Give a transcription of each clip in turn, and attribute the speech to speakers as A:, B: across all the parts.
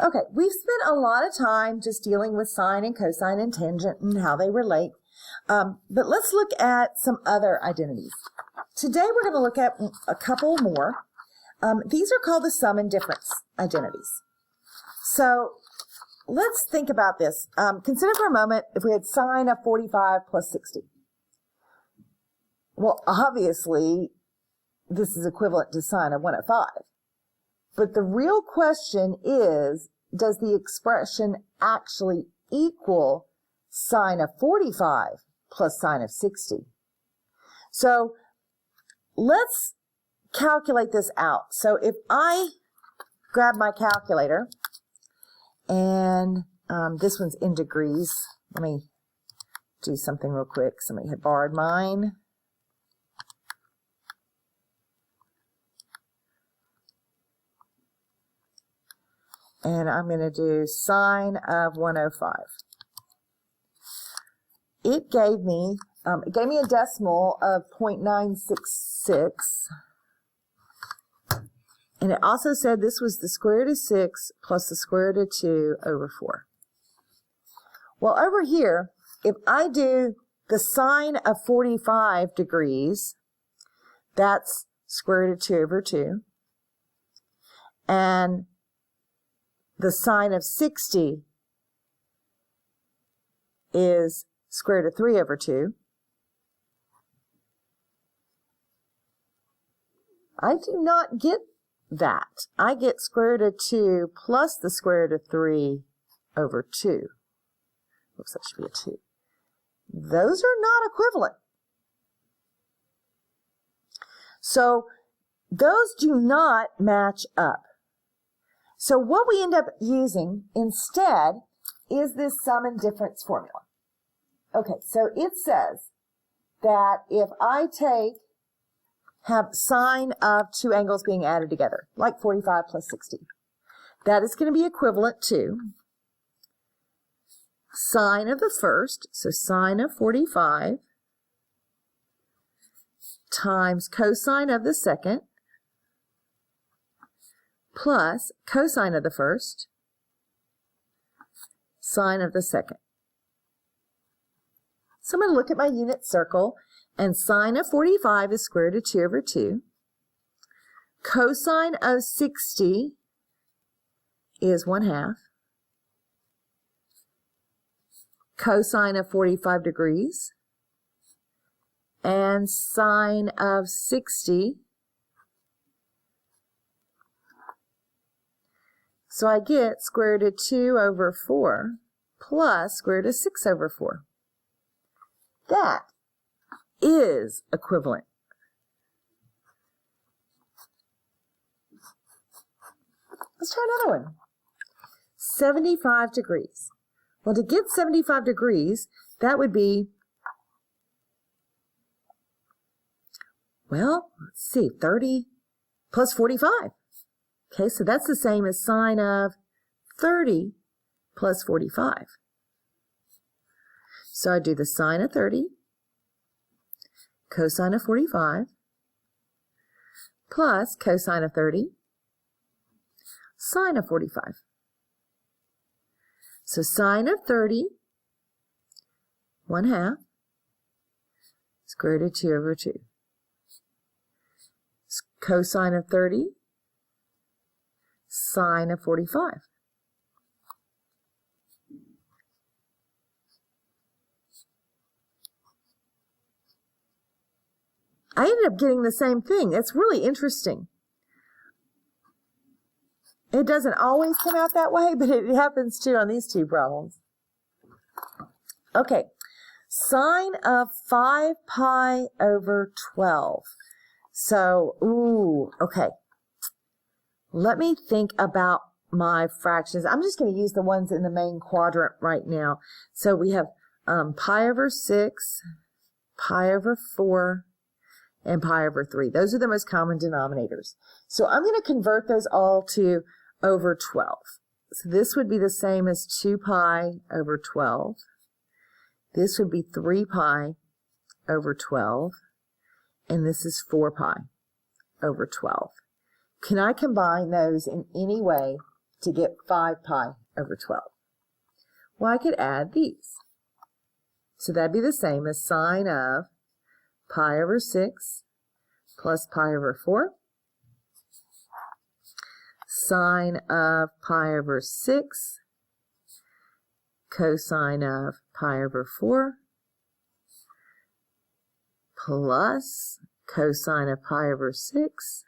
A: Okay, we've spent a lot of time just dealing with sine and cosine and tangent and how they relate. But let's look at some other identities. Today we're going to look at a couple more. These are called the sum and difference identities. So let's think about this. Consider for a moment if we had sine of 45 plus 60. Well, obviously, this is equivalent to sine of 105. But the real question is, does the expression actually equal sine of 45 plus sine of 60? So let's calculate this out. So if I grab my calculator, and this one's in degrees. Let me do something real quick. Somebody had borrowed mine. And I'm going to do sine of 105. It gave me a decimal of 0.966. And it also said this was the square root of 6 plus the square root of 2 over 4. Well, over here, if I do the sine of 45 degrees, that's square root of 2 over 2. And the sine of 60 is square root of 3 over 2. I do not get that. I get square root of 2 plus the square root of 3 over 2. Oops, that should be a 2. Those are not equivalent. So those do not match up. So what we end up using instead is this sum and difference formula. Okay, so it says that if I have sine of two angles being added together, like 45 plus 60, that is going to be equivalent to sine of the first, so sine of 45, times cosine of the second, plus cosine of the first, sine of the second. So I'm going to look at my unit circle, and sine of 45 is square root of 2 over 2. Cosine of 60 is 1/2. Cosine of 45 degrees. And sine of 60. So I get square root of 2 over 4 plus square root of 6 over 4. That is equivalent. Let's try another one. 75 degrees. Well, to get 75 degrees, that would be, well, let's see, 30 plus 45. Okay, so that's the same as sine of 30 plus 45. So I do the sine of 30, cosine of 45, plus cosine of 30, sine of 45. So sine of 30, 1/2, square root of 2 over 2. Cosine of 30, sine of 45. I ended up getting the same thing. It's really interesting. It doesn't always come out that way, but it happens too on these two problems. Okay, sine of 5 pi over 12. So, okay. Let me think about my fractions. I'm just going to use the ones in the main quadrant right now. So we have pi over 6, pi over 4, and pi over 3. Those are the most common denominators. So I'm going to convert those all to over 12. So this would be the same as 2 pi over 12. This would be 3 pi over 12. And this is 4 pi over 12. Can I combine those in any way to get 5 pi over 12? Well, I could add these. So that'd be the same as sine of pi over 6 plus pi over 4. Sine of pi over 6 cosine of pi over 4 plus cosine of pi over 6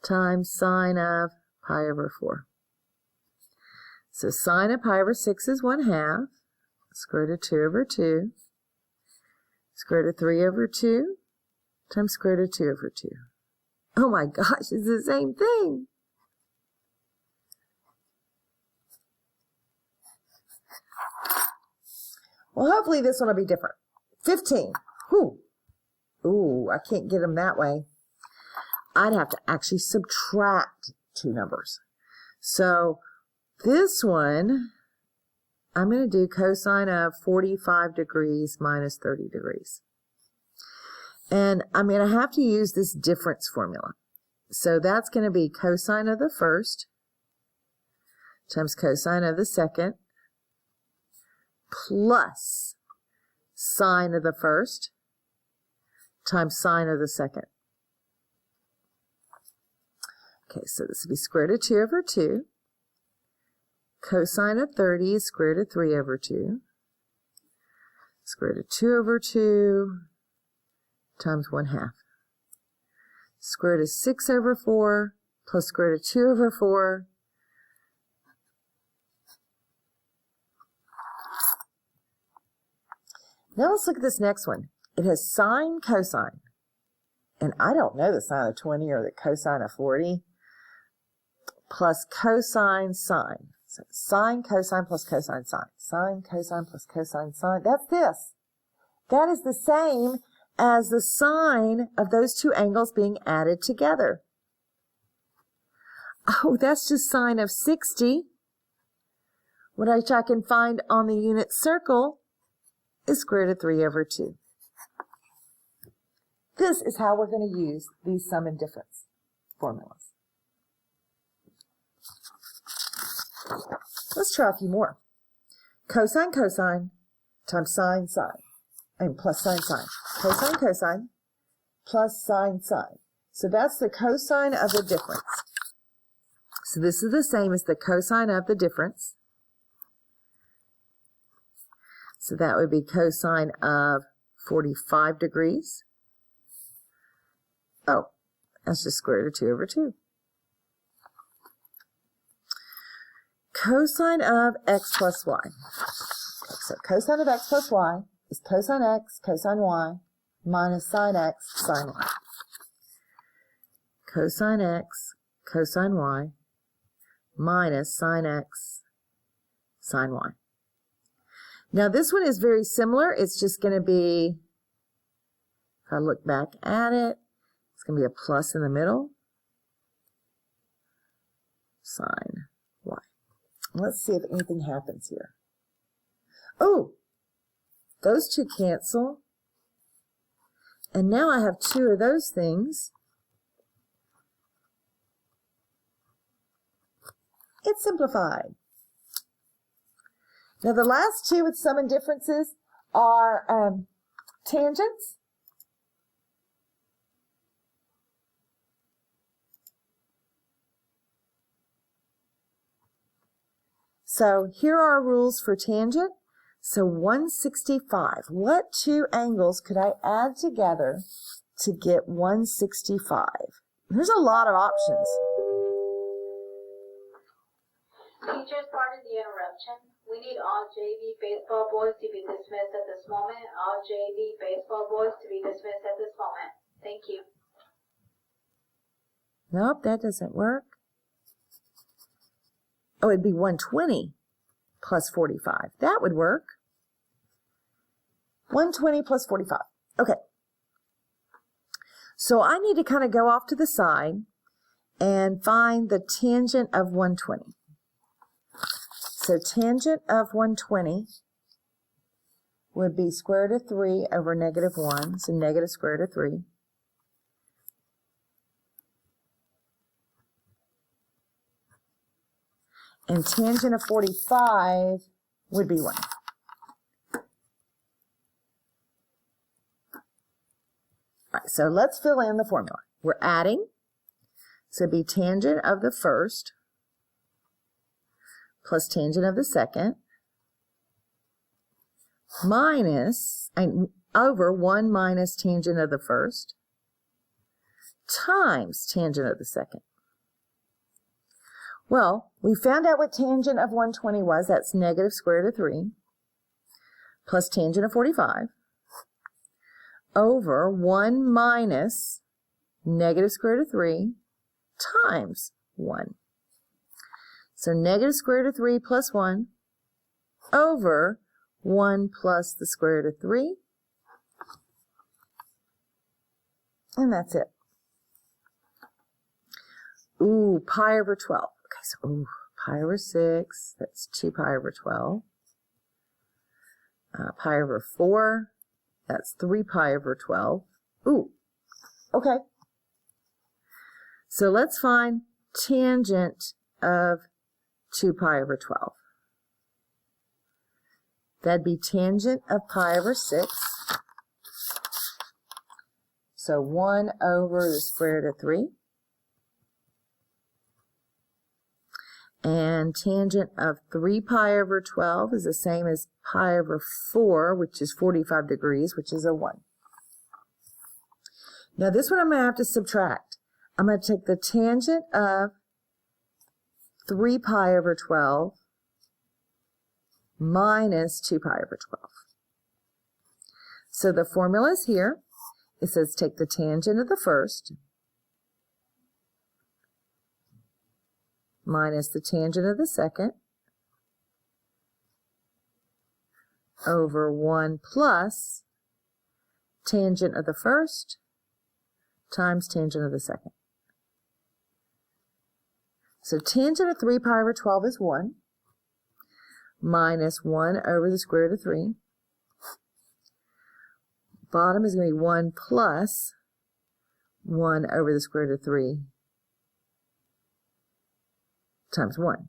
A: times sine of pi over 4. So sine of pi over 6 is 1/2, square root of 2 over 2, square root of 3 over 2, times square root of 2 over 2. Oh my gosh, it's the same thing. Well, hopefully this one will be different. 15. Whew. Ooh, I can't get them that way. I'd have to actually subtract two numbers. So this one, I'm going to do cosine of 45 degrees minus 30 degrees. And I'm going to have to use this difference formula. So that's going to be cosine of the first times cosine of the second plus sine of the first times sine of the second. Okay, so this would be square root of 2 over 2. Cosine of 30 is square root of 3 over 2. Square root of 2 over 2 times 1/2. Square root of 6 over 4 plus square root of 2 over 4. Now let's look at this next one. It has sine cosine. And I don't know the sine of 20 or the cosine of 40. Plus cosine sine. So sine cosine plus cosine sine. Sine cosine plus cosine sine. That's this. That is the same as the sine of those two angles being added together. Oh, that's just sine of 60. What I can find on the unit circle is square root of 3 over 2. This is how we're going to use these sum and difference formulas. Let's try a few more. Cosine cosine times sine sine, and plus sine sine. Cosine cosine plus sine sine. So that's the cosine of the difference. So this is the same as the cosine of the difference. So that would be cosine of 45 degrees. Oh, that's just square root of 2 over 2. Cosine of x plus y. Okay, so cosine of x plus y is cosine x, cosine y, minus sine x, sine y. Cosine x, cosine y, minus sine x, sine y. Now this one is very similar. It's just going to be, if I look back at it, it's going to be a plus in the middle. Sine y. Let's see if anything happens here. Oh, those two cancel. And now I have two of those things. It's simplified. Now the last two with sum and differences are tangents. So here are our rules for tangent. So 165. What two angles could I add together to get 165? There's a lot of options.
B: Teachers, pardon the interruption. We need all JV baseball boys to be dismissed at this moment. All JV baseball boys to be dismissed at this moment. Thank you.
A: Nope, that doesn't work. Oh, it'd be 120 plus 45. That would work. 120 plus 45. Okay. So I need to kind of go off to the side and find the tangent of 120. So tangent of 120 would be square root of 3 over negative 1. So negative square root of 3. And tangent of 45 would be 1. All right, so let's fill in the formula. We're adding, so it'd be tangent of the first plus tangent of the second minus, and over 1 minus tangent of the first times tangent of the second. Well, we found out what tangent of 120 was. That's negative square root of 3 plus tangent of 45 over 1 minus negative square root of 3 times 1. So negative square root of 3 plus 1 over 1 plus the square root of 3. And that's it. Ooh, pi over 12. Okay, so pi over 6, that's 2 pi over 12. Pi over 4, that's 3 pi over 12. Ooh, okay. So let's find tangent of 2 pi over 12. That'd be tangent of pi over 6. So 1 over the square root of 3. And tangent of 3 pi over 12 is the same as pi over 4, which is 45 degrees, which is a 1. Now this one I'm going to have to subtract. I'm going to take the tangent of 3 pi over 12 minus 2 pi over 12. So the formula is here. It says take the tangent of the first minus the tangent of the second over 1 plus tangent of the first times tangent of the second. So tangent of 3 pi over 12 is 1 minus 1 over the square root of 3. Bottom is going to be 1 plus 1 over the square root of 3 times 1.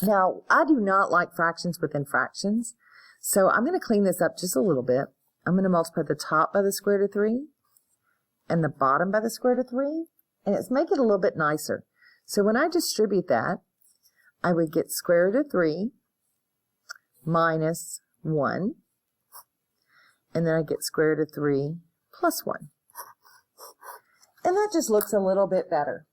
A: Now, I do not like fractions within fractions, so I'm going to clean this up just a little bit. I'm going to multiply the top by the square root of 3 and the bottom by the square root of 3, and it's make it a little bit nicer. So when I distribute that, I would get square root of 3 minus 1, and then I get square root of 3 plus 1. And that just looks a little bit better.